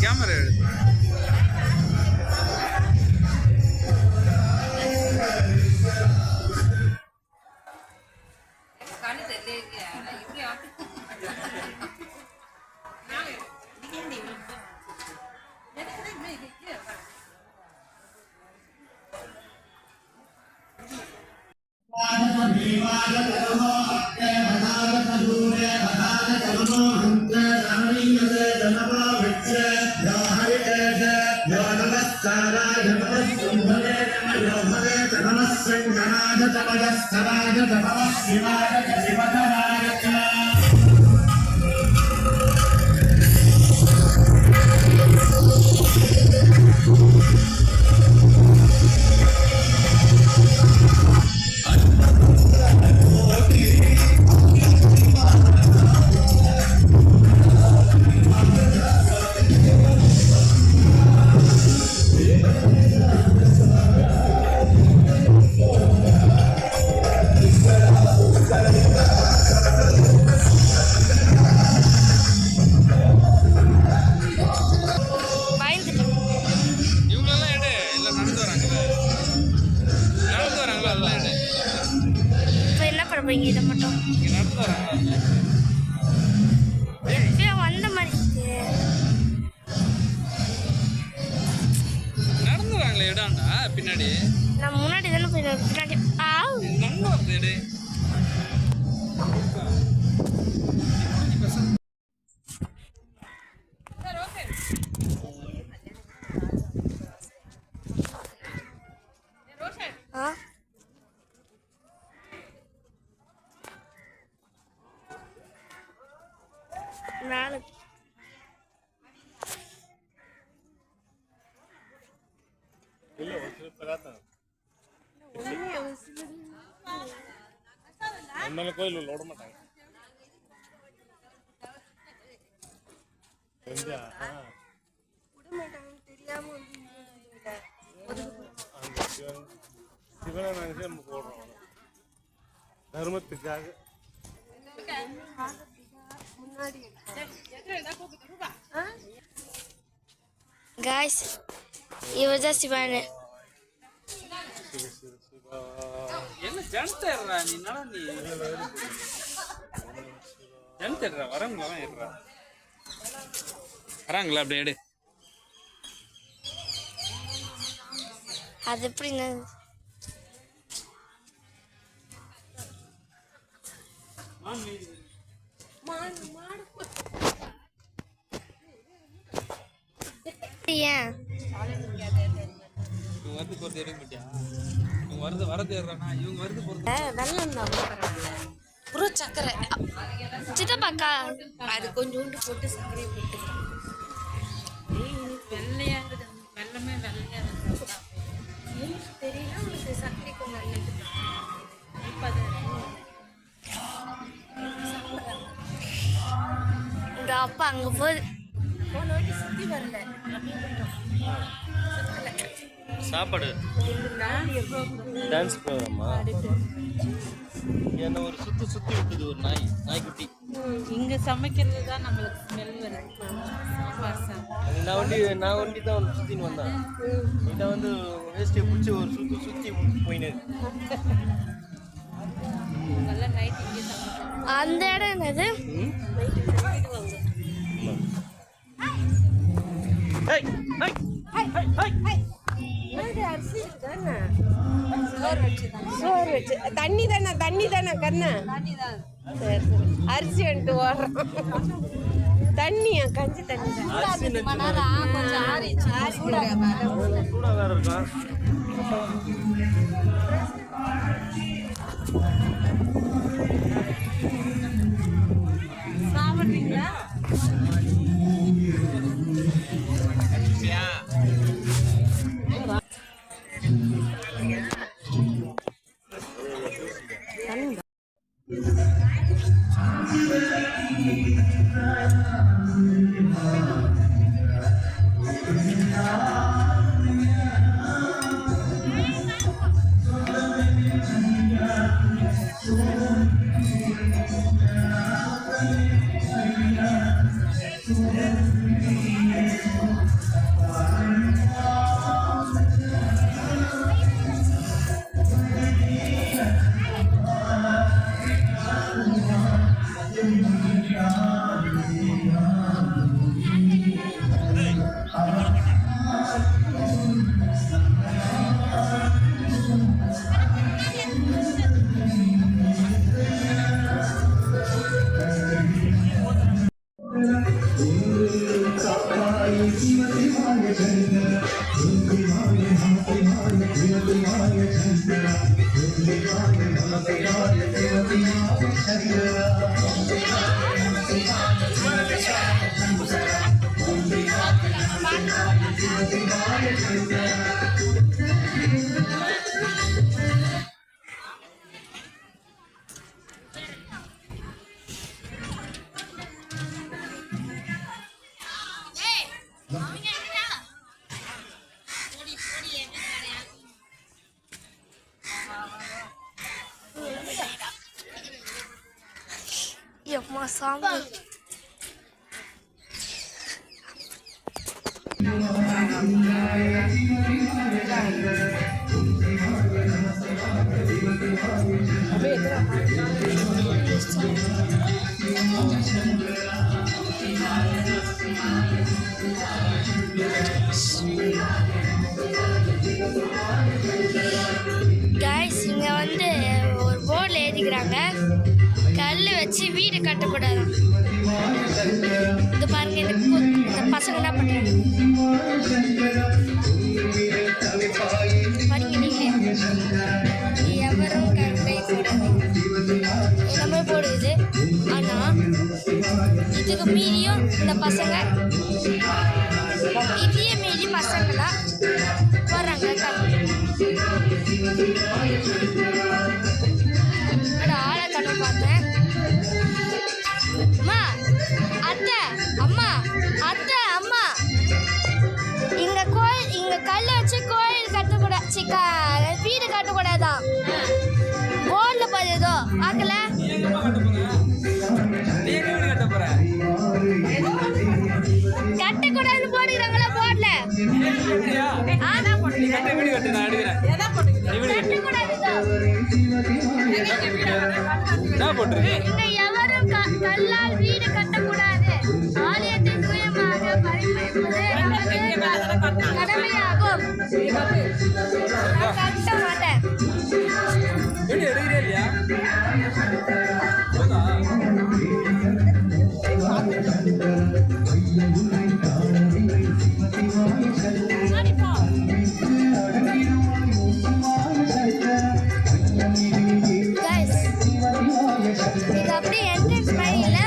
Camera எடு. இதை மட்டும் வந்த மாதிரி நடந்து வராங்களே இடாண்டா பின்னாடி. நான் முன்னாடி தானே பின்னாடி மேலே கோயில் விட மாட்டாங்க. சிவனை நினைச்சு நம்ம போடுறோம் தர்மத்துக்காக. guys, இவர்தான் சிவானு. என்ன ஜனத்தேறா நீ நட நீ ஜனத்தேறா வரங்களா ஏறா வராங்களா அப்படியே எடு. அது எப்படி ஏன் வருது போறது எடுக்க மாட்டியா? இவங்க வருது வரது ஏறானா இவங்க வருது போறது புரு சக்கரை சித்தப்பாக்கா அது கொஞ்சோண்டு போட்டு சர்க்கரை போட்டுக்கலாம். வெள்ளையாகுது வெள்ளமே வெள்ளையா தெரியல உங்களுக்கு சர்க்கரை கொஞ்சம் இப்போ உங்க அப்பா அங்க போகுது. போன வாட்டி சுற்றி வரல சாப்பாடு டான்ஸ் ப்ரோக்ராமா என்ன ஒரு சுத்தி விட்டுது ஒரு நாய்க்குட்டி. இங்கே சமைக்கிறது தான் நம்மளுக்கு ஸ்மெல் வருது. சாம்பார் சாதம். நான் ஒண்டி தான் சுற்றின்னு வந்தேன். இதை வந்து வேஸ்ட்டை பிடிச்சி ஒரு சுற்றி போயினு. நல்லா நைட் இங்கே சமைக்கிறோம். அந்த இடம் என்னது? சோறு வச்சு தண்ணி தானே கண்ணா. சரி சரி அரிசி வந்துட்டு ஓடுறோம். தண்ணியா கஞ்சி தண்ணி சூடாக வேறு இருக்கா? சாப்பிட்றீங்களா? அம்மா சாமி. கைஸ் இங்க வந்து ஒரு போர்டில் எழுதிக்கிறாங்க, கல் வச்சு வீடு கட்டக்கூடாது. இது பாருங்க, இந்த பசங்க என்ன பண்றாங்க பாருங்க. நீங்களே எவரும் கைக்கூடாது எல்லாமே போடுது. ஆனா இதுக்கு மீறியும் இந்த பசங்க இதையே மீறி பசங்களாம் வர்றாங்க. ஆளை கண்ணு பார்த்தேன். அம்மா அத்தை, அம்மா அத்தை, அம்மா இங்க கோயில், இங்க கல்ல வச்சு கோயில் கட்டக்கூடாது, வீடு கட்டக்கூடாதான். போர்ல பதிதோ பார்க்கல. கட்டக்கூடாதுன்னு போடுறாங்களா போர்ட்ல? இங்க எவரும் கல்லால் வீடு கட்டக்கூடாது. ஆலயத்தை தூயமாக பரிமாறுவது நமது கடமையாகும். நான் கட்ட மாட்டேன். இது அப்படியே என்ட்ரன்ஸ் மாதிரி இல்ல.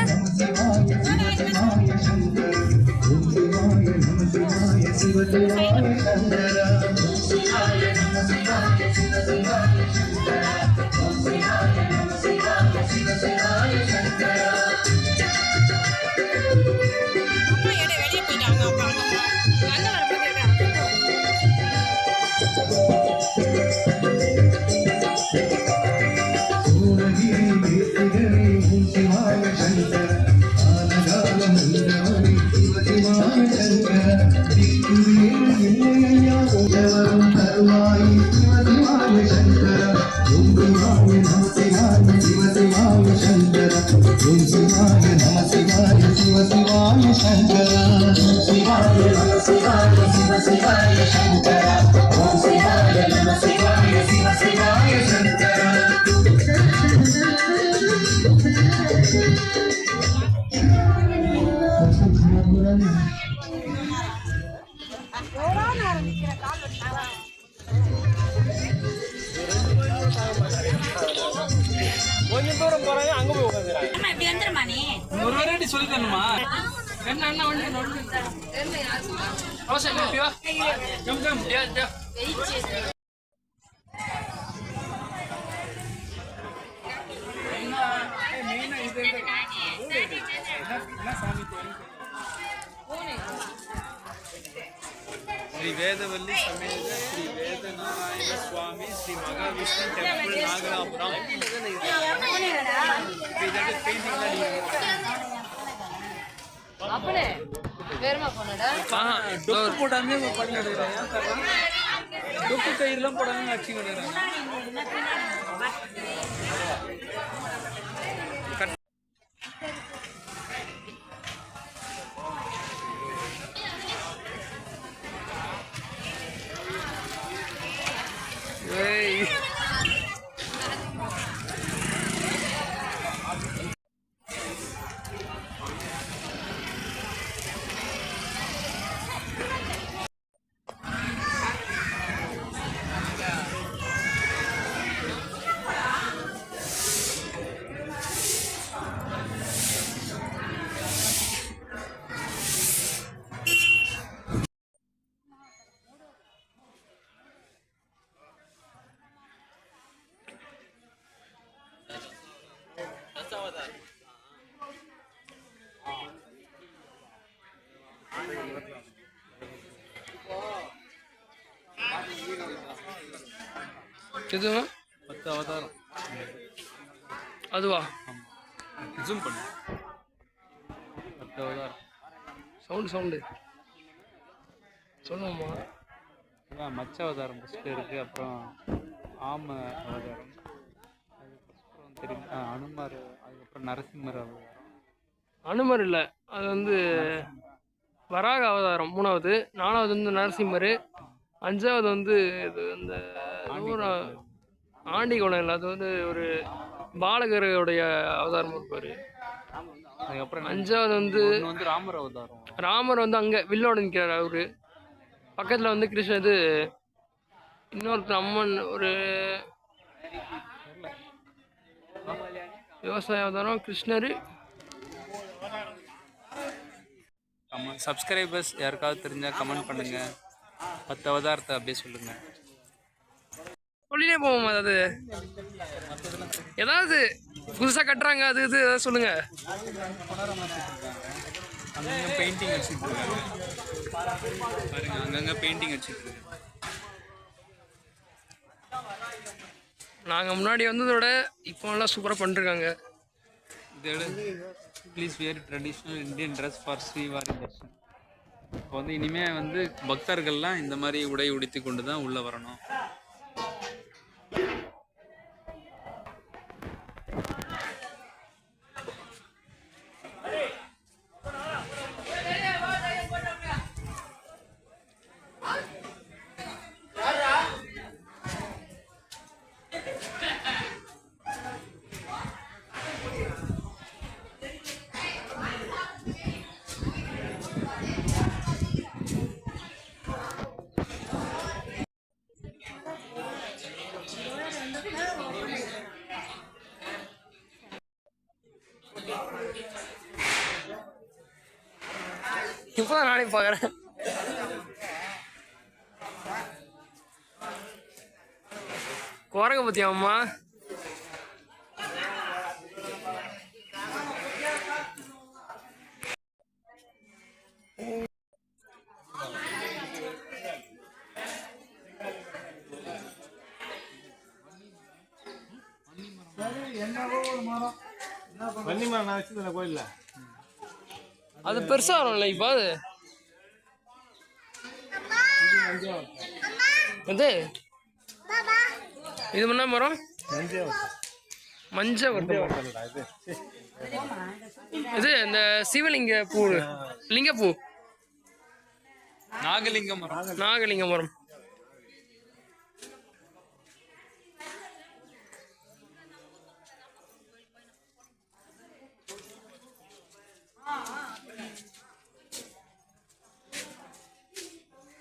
ஓம் சிவாய நம சிவாய சிவ சிவாய சங்கரா சிவாய நம சிவாய சிவ சிவாய சங்கரா ஓம் சிவாய நம சிவாய சிவ சிவாய சங்கரா கொஞ்சம் தூரம் போறாங்க அங்க போய் உட்காந்துறாங்க. இப்படி வந்துருமா நீ ஒரு வாட்டி சொல்லி தரணுமா என்ன அண்ணா வண்டி அவசரம் இல்லை, வா. கம் கம் ஸ்ரீ வேதவல்லி சமேத ஸ்ரீ வேதநாராயண சுவாமி ஸ்ரீ மகாவிஷ்ணு டெம்பிள் நாகலாபுரம். டொக்கு போடாமே பண்ணி டொக்கு கயிறுலாம் போடாம அச்சு விடுறாங்க. எதுவா 10 அவதாரம் அதுவா ஜூம் பண்ணு 10 அவதாரம் சவுண்டு சொல்லுவோம்மா. அதான் மச்ச அவதாரம் ஃபஸ்ட்டு இருக்குது, அப்புறம் ஆம அவதாரம், அதுக்கப்புறம் தெரியும் அனுமார், அதுக்கப்புறம் நரசிம்மர் அவதாரம். அனுமர் இல்லை, அது வந்து வராக அவதாரம் 3வது, 4வது வந்து நரசிம்மர், 5வது வந்து இது இந்த ஆண்டிகோணம் இல்லை, அது வந்து ஒரு பாலகருடைய அவதாரம் இருப்பார். அதுக்கப்புறம் 5வது வந்து ராமர் அவதாரம். ராமர் வந்து அங்கே வில்லோட நிற்கிறார் அவரு. பக்கத்தில் வந்து கிருஷ்ண இது இன்னொருத்தர் அம்மன் ஒரு விவசாய அவதாரம் கிருஷ்ணர். சப்ஸ்கிரைபர்ஸ் யாருக்காவது தெரிஞ்சால் கமெண்ட் பண்ணுங்க. 10 அவதாரத்தை அப்படியே சொல்லுங்க. சொல்லினே போவோம். அதாவது ஏதாவது புதுசாக கட்டுறாங்க அது இது ஏதாவது சொல்லுங்க. அங்கங்கே பெயிண்டிங் வச்சுட்டு இருக்காங்க பாருங்க, அங்கங்கே பெயிண்டிங் வச்சுட்டு இருக்காங்க. நாங்கள் முன்னாடி வந்ததோட இப்போ நல்லா சூப்பராக பண்ணிருக்காங்க. இதோட please wear traditional Indian dress for Srivari darshan. இப்போ வந்து இனிமேல் வந்து பக்தர்கள்லாம் இந்த மாதிரி உடை உடுத்தி கொண்டு தான் உள்ளே வரணும். இப்போதான் நானே பார்க்குறேன். குரங்க பத்தியா அம்மா? வன்னிமரம் நான் வச்சுருந்தேன் கோயில்ல, அது பெருசா வரும்ல இப்போ. அது இது என்ன மரம்? மஞ்சள் வருது. இது இந்த சிவலிங்க பூ, லிங்கப்பூ, நாகலிங்க மரம். நாகலிங்க மரம்.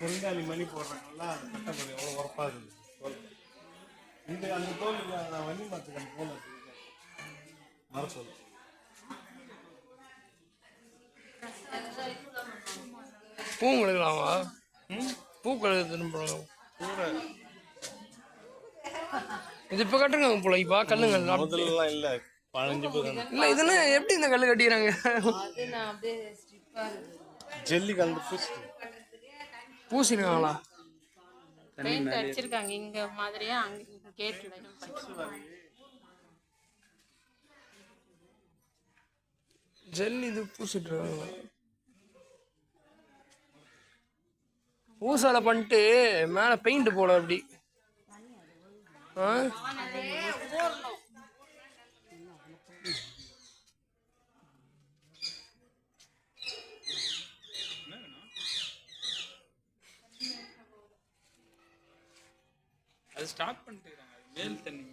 பொங்காலி மணி போடுறாங்கல்ல, அது கட்டப்படி எவ்வளோ உரப்பாக இருக்குது. இந்த அந்த தோல் நான் வன்னி மரத்துக்கு அந்த தோல் மரத்தோல். பூ கழுகலாமா? பூ கழுகு இது இப்போ கட்டுருக்காங்க போல. இப்போ கல்லுங்க முதல்லாம் இல்லை, 15 பேர் இல்லை. இதுன்னு எப்படி இந்த கல்லு கட்டிக்கிறாங்க? ஜெல்லி கலந்து பூசிருக்காங்களா? பெயிண்ட் அடிச்சிருக்காங்க இங்க மாதிரியா, அங்க கேட்ல ஜெல்லி இது பூசிட்டு இருக்காங்க. பூசால பண்ணிட்டு மேல பெயிண்ட் போட அப்படி. அது ஸ்டார்ட் பண்ணிட்டு இருக்காங்க. மேல் தண்ணி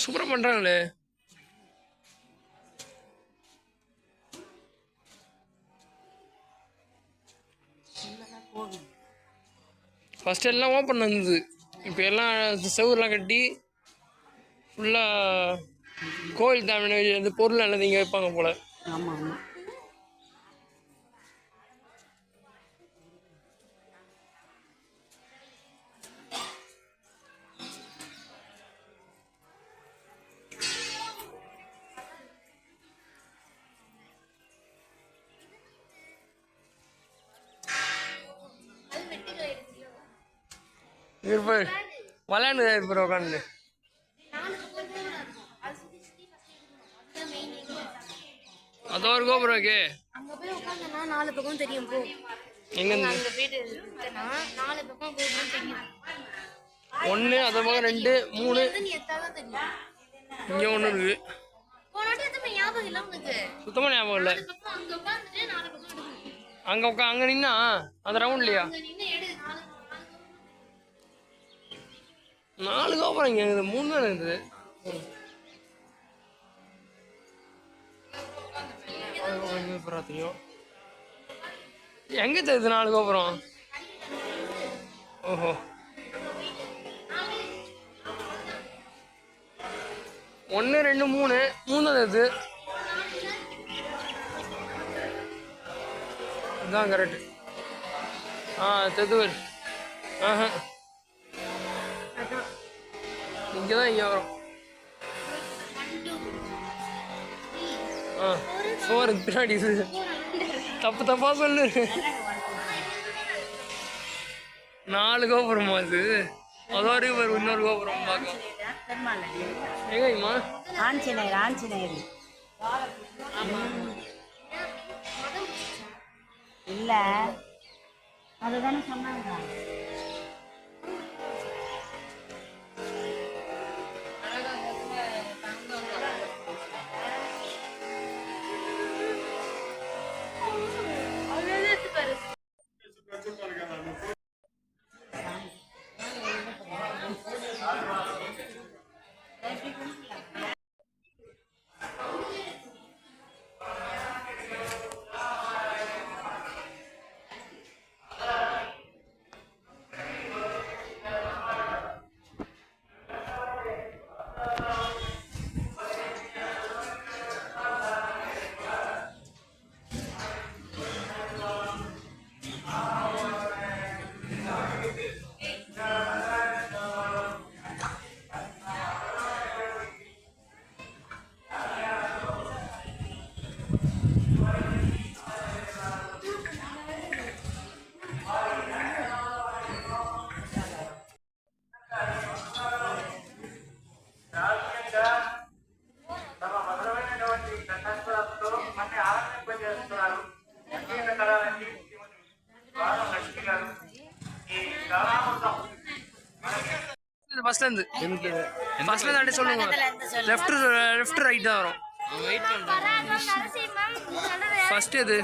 சூப்பரா பண்றாங்களே. ஃபர்ஸ்ட் எல்லாம் ஓப்பன் இருந்தது, இப்போ எல்லாம் செவுரெலாம் கட்டி ஃபுல்லாக கோயில் தேவையான இந்த பொருள் நல்லது இங்கே வைப்பாங்க போல. ஆமாம் ஆமாம். இருப்பார் விளையாண்டு இருப்பார் உட்காந்து. அதோ ஒரு கோபுரம் இருக்கு. அங்க போய் உட்கார்ந்தனா 4 பக்கம் தெரியும். போ எங்க இருந்து அந்த வீடு இருக்குனா 4 பக்கம் கோபுரம் தெரியும். 1 அது பக்கம் 2 3 நீ எத்தாதான் தெரியும். இங்க 1 இருக்கு. போனடே அது ஞாபகம் இல்ல உனக்கு? சுத்தமா ஞாபகம் இல்ல. அங்க உட்கார்ந்துட்டு 4 பக்கம் எடுக்கணும். அங்க நின்னா அந்த ரவுண்ட்லயா? அங்க நின்னு எடு 4 கோபுரம் இங்க இருக்குது. 3 தான் இருக்குது. எங்க தெரியுது 4 கோபுரம்? ஓஹோ, 1 2 3 தான் இது. இதுதான் கரெக்ட். தெதுவர். இங்கதான் இங்க வரும். 4 பின்னாடி இது. தப்பா சொல்லு. 4 கோபுரமா இது? அதோ இருக்கு இன்னொரு கோபுரம் பார்க்கலாம். எங்கம்மா? ஆஞ்சநேயர் இல்ல, அதுதானே சொன்னாங்க. ஃபர்ஸ்ட்லேருந்து ஃபர்ஸ்ட்லேருந்து சொல்லுங்க. லெஃப்ட் ரைட் தான் வரும். வெயிட் பண்ணுறேன். ஃபர்ஸ்ட் எது?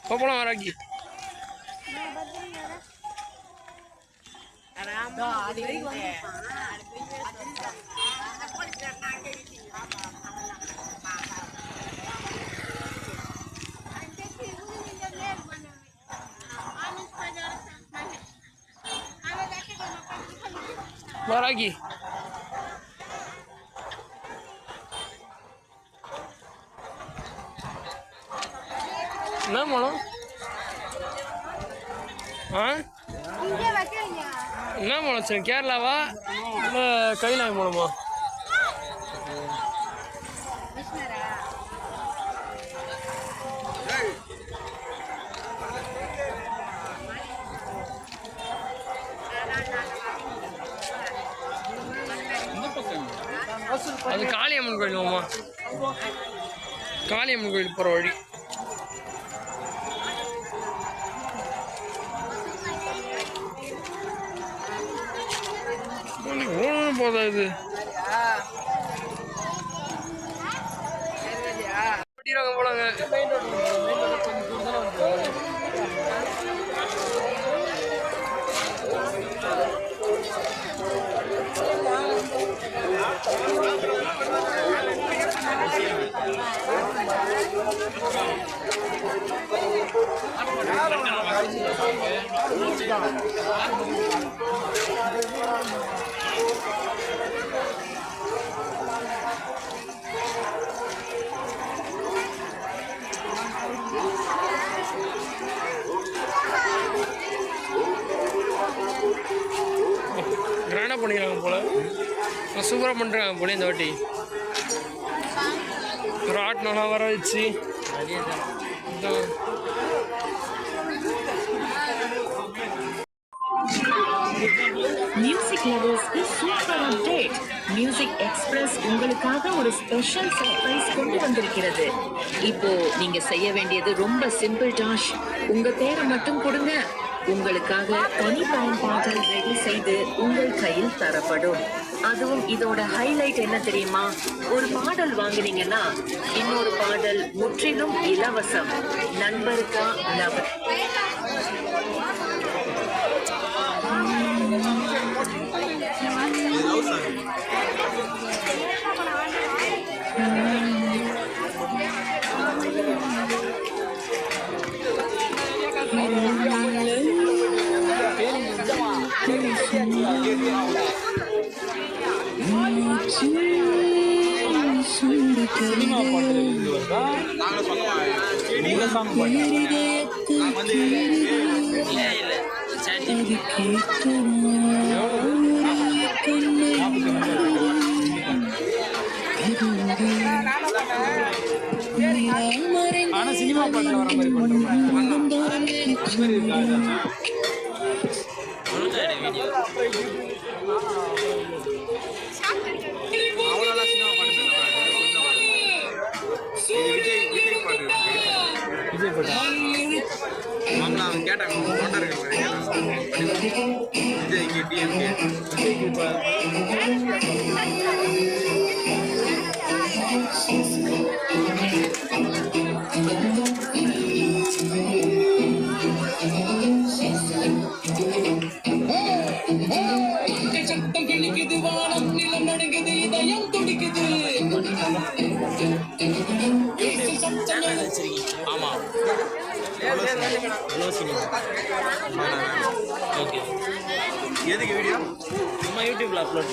போகலாம் வராக்கி. வராக்கி என்ன மூலம்? என்ன மூலம் சரி? கேரளாவா இல்லை கைலாய் மூலமா? அது காளியம்மன் கோயில் மாமா. காளியம்மன் கோயில் போகிற வழி. போதா இது போலாங்க. கிராண்டாக பண்ணிக்கிறாங்க போல. சூப்பராக பண்ணுறாங்க போல இந்த வாட்டி. ராட்னம்லாம் வர வச்சு மியூசிக் லவர்ஸ்க்கு சூப்பர் அப்டேட். மியூசிக் எக்ஸ்பிரஸ் உங்களுக்காக ஒரு ஸ்பெஷல் சர்ப்ரைஸ் கொண்டு வந்திருக்கிறது. இப்போ நீங்க செய்ய வேண்டியது ரொம்ப சிம்பிள் டாஷ். உங்க பேரை மட்டும் கொடுங்க. உங்களுக்காக தனி பாடல் ரெடி செய்து உங்கள் கையில் தரப்படும். அதுவும் இதோட ஹைலைட் என்ன தெரியுமா? ஒரு பாடல் வாங்கினீங்கன்னா இன்னொரு பாடல் முற்றிலும் இலவசம். நண்பருக்கா லவர் சினிமா பாட்டு இது வருதா? நாங்களே சொல்லலாம். நீங்க சாங் பாடுங்க. ஆனா சினிமா பாட்டுல வர மாதிரி பண்ணுறோம். கேட்டாங்க தொண்டர்கள் விஜய்க்கு டிஎம்கே ஆமா ஓகே எதுக்கு வீடியோ சும்மா யூடியூப்ல அப்லோட்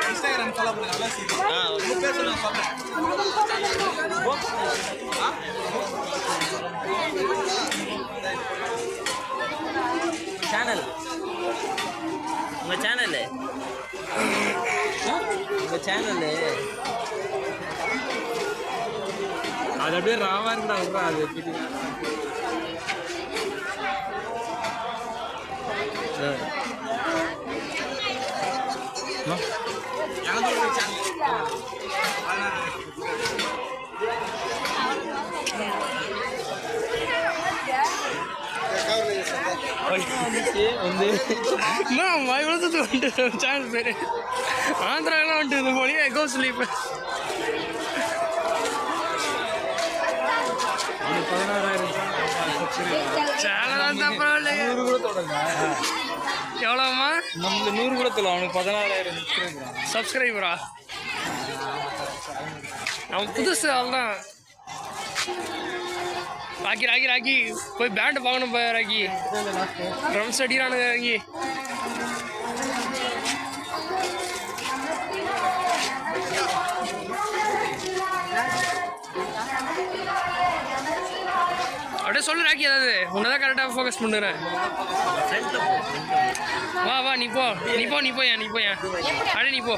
இன்ஸ்டாகிராம் ஃபாலோ பண்ணுங்க நல்லா சீக்கிரம் உங்க பேர் சொல்லுங்க பாப்பேன் சேனல் உங்க சேனல் அது அப்படியே ராவா இருக்குடா விட்றா அது வந்துட்டு சேனல் பேரு ஆந்திராலாம் வந்துட்டு இந்த மொழியை எகோ ஸ்லீப் 16,000 சேனல் தான் பரவாயில்ல 100 கூட தொடங்க எவ்வளோம்மா நம்ம 100 கூட தொலை அவனுக்கு 16,000 சப்ஸ்கிரைபரா அவன் புதுசு அவள்தான் ராக்கி போய் பேண்ட் பார்க்கணும் போய் ராக்கி ட்ரம்ஸ் அடிக்கிறானுங்க ராக்கி அப்படியே சொல்லு ராக்கி ஏதாவது உன்னதான் கரெக்டாக ஃபோக்கஸ் பண்ணுறேன் வா நீ போ ஏன் அப்படியே நீ போ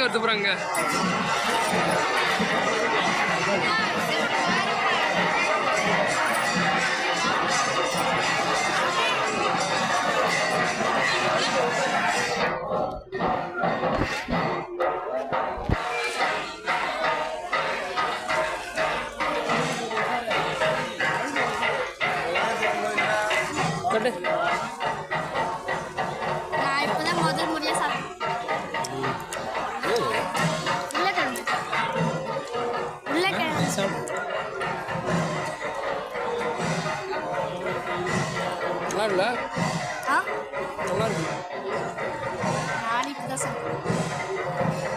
வருது போறாங்க. நான் இப்பதான் முதல் முறையா சாப்பிட்டேன். உருளைக்கிழங்கு. நல்லா இருக்குல்ல? ஆ? நல்லா இருக்கு. நான் இப்பதான் சாப்பிட்டேன்.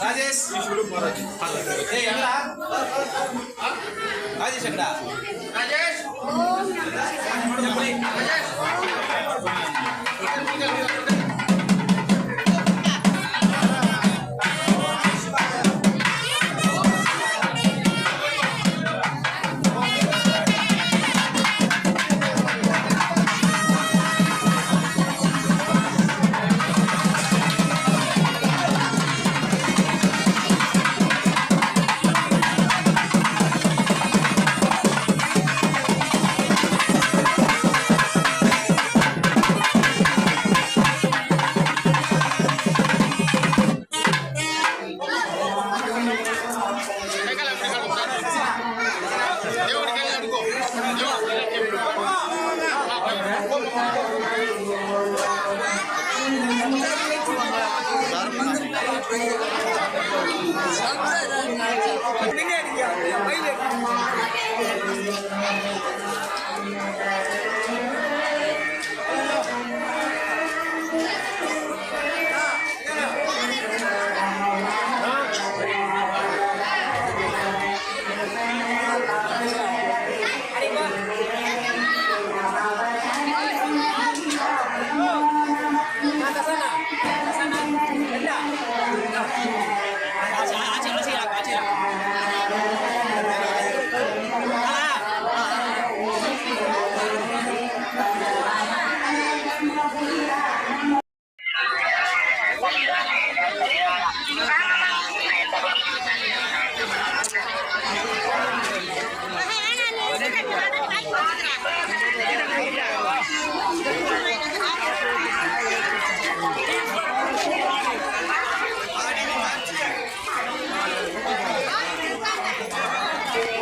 ராஜேஷ் ராஜேஷ் எங்கடா Rajesh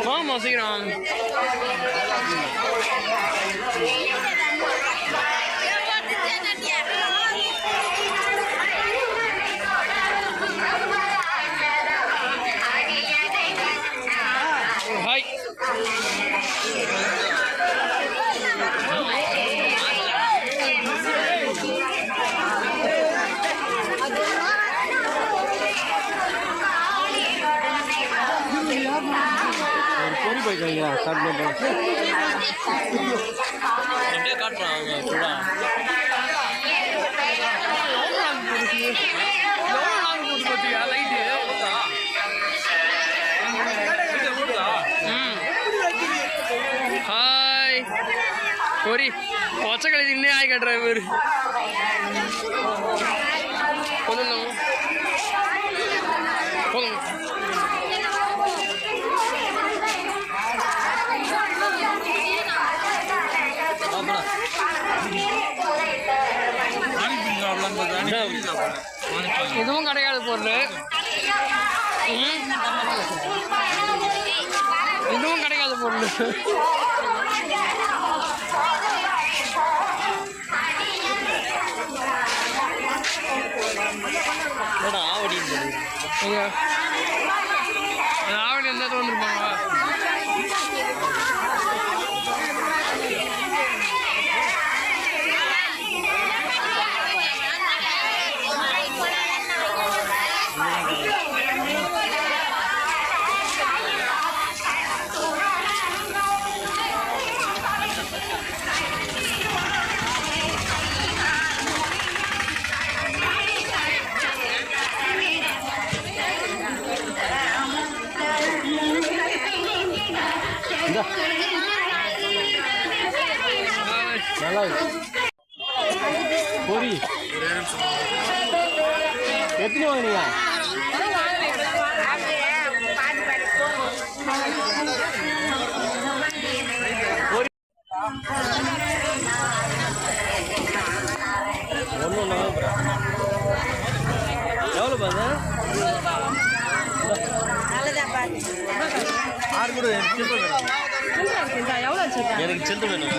Vamos, siguiram. Hi. Ori, what's a in the driver? இதுவும் கிடைக்காத பொருள், இதுவும் கிடைக்காத பொருள். எங்க ஆவணி எந்த இடத்துல வந்துருப்பாங்களா? பொரி எத்தனை வாங்கினீங்க? ஒன்றும் எவ்வளோ பாருங்க ஆறு கூட எனக்கு சென்று வேணும்.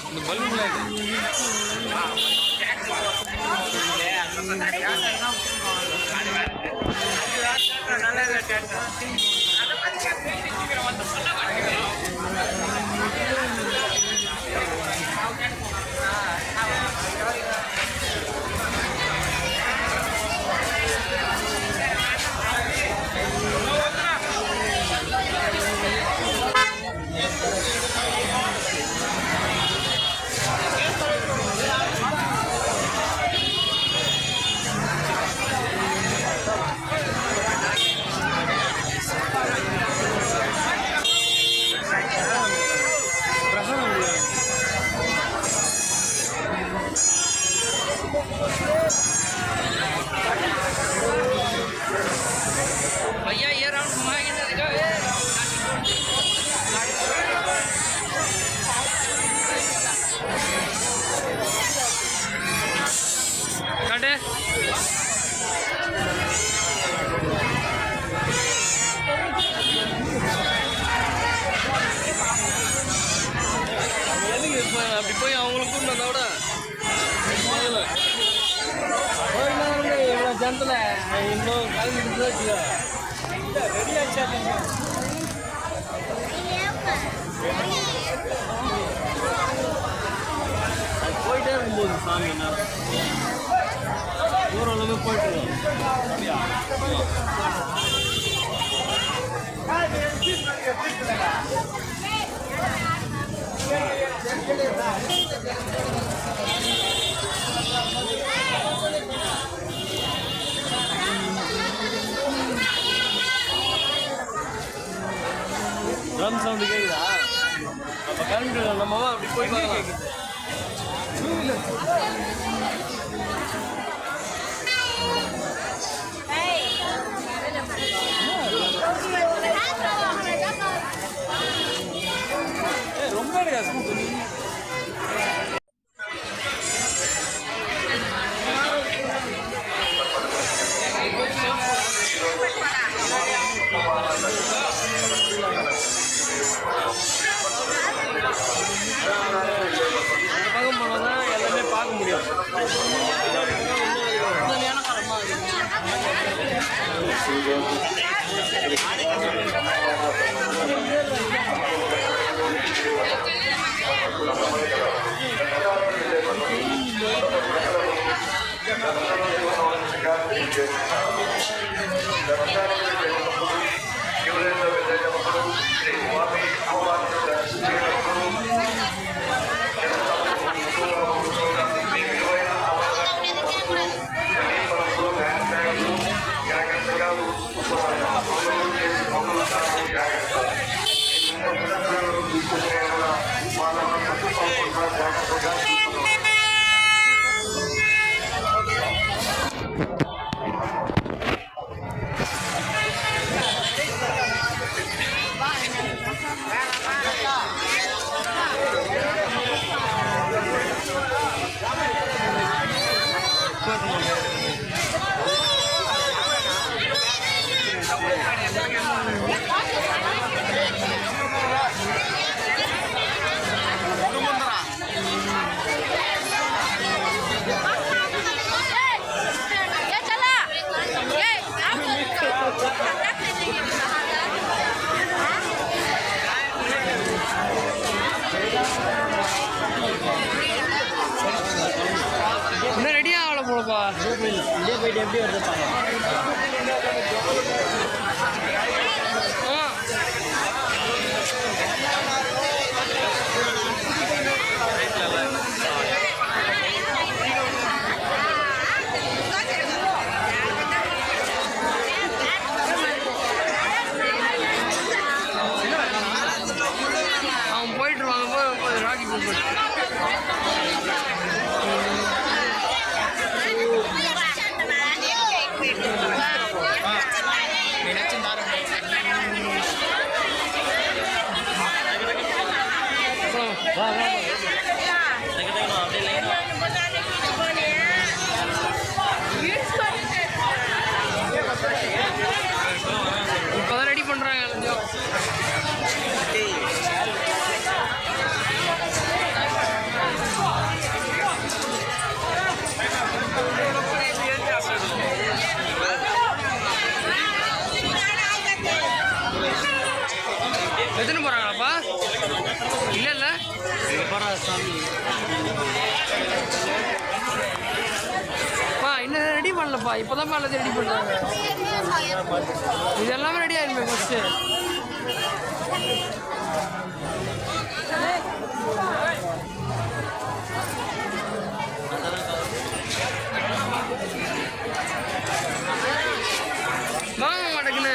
இந்த பலூன்ல भैया ये राउंड घुमाएंगे ना दिखाओ काटे அப்படி போய் அவங்களுக்கும் அதோட இவ்வளோ ஜனத்தில் இன்னும் கலந்துட்டு வச்சுக்கோ ரெடி ஆச்சா போயிட்டே இருக்கும்போது சாமி என்ன ஓரளவு போயிட்டு ட்ரம் சவுண்டு கேக்குதா? அப்போ கரண்ட் நம்ம அப்படி போய் பார்க்கலாம். ரொம்ப இன்னும் ரெடியாக ஆகல போலப்பா. இதே போயிட்டு எப்படி வருதுப்பாங்க? அவன் போயிட்டு வாங்க ராக்கி போட்டு இப்போதான் ரெடி பண்ணுறாங்க எல்லாத்தையும். எத்தனை போகிறாங்களாப்பா? இல்லை இல்லை பா இன்னும் ரெடி பண்ணலப்பா. இப்போதான் எல்லாத்தையும் ரெடி பண்ணுறாங்க. இது எல்லாமே ரெடி ஆயிருமே ஃபஸ்ட்டு. வாங்க மாட்டேங்குன்னு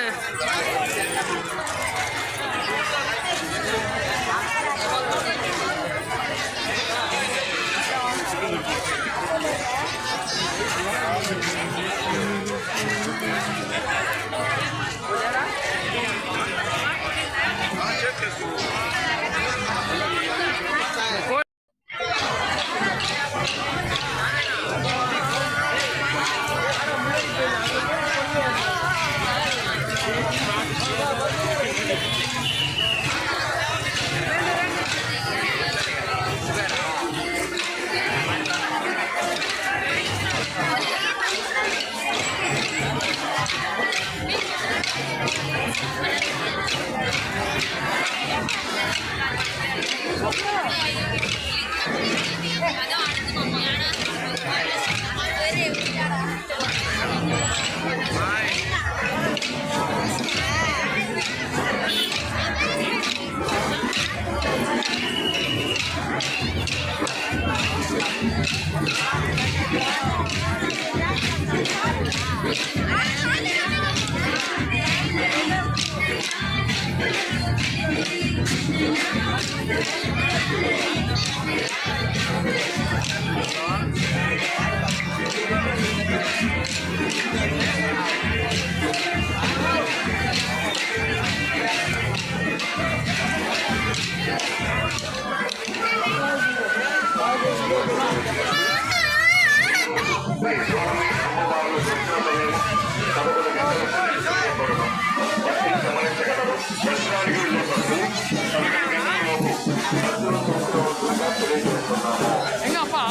எங்க அப்பா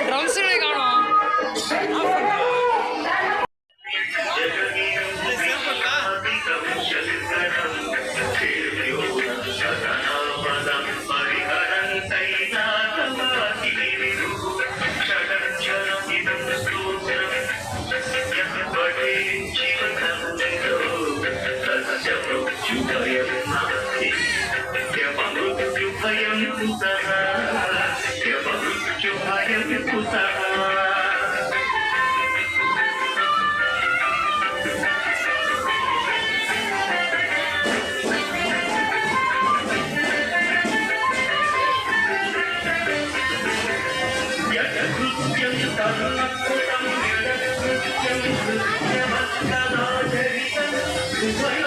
ட்ரம்ஸுகளே காணோம். Thank you.